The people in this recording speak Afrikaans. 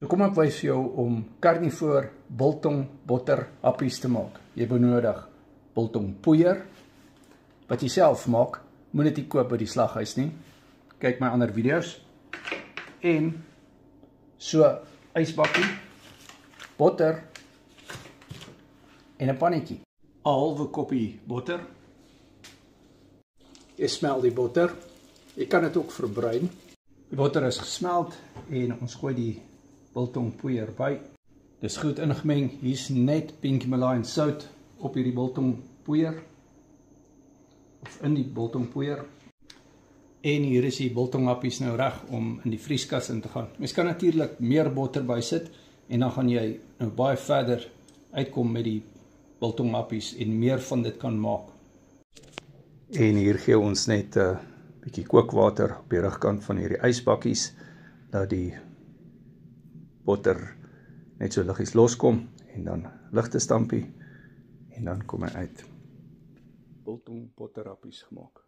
Kom ek wys vir jou om carnivore biltong botter happies te maak. Jy benodig biltong poeier wat jy self maak. Moet dit nie koop by die slaghuis nie. Kyk my ander video's. En so ysbakkie, botter en 'n pannetjie. 'n halwe koppie botter. Jy smel die botter. Jy kan dit ook verbruin. Die botter is gesmeld en ons gooi die biltong poeier by. Dis goed ingemeng. Hier's net pink Himalayan sout op hierdie biltong poeier. Of in die biltong poeier. En hier is die biltonghappies nou reg om in die vrieskas in te gaan. Mens kan natuurlik meer botter by sit en dan gaan jy nou baie verder uitkom met die biltonghappies en meer van dit kan maak. En hier gee ons net 'n bietjie kookwater op die rugkant van hierdie ysbakkies dat die botter net so liggies loskom en dan ligte stampie en dan kom hy uit. Biltong botterhappies gemaak.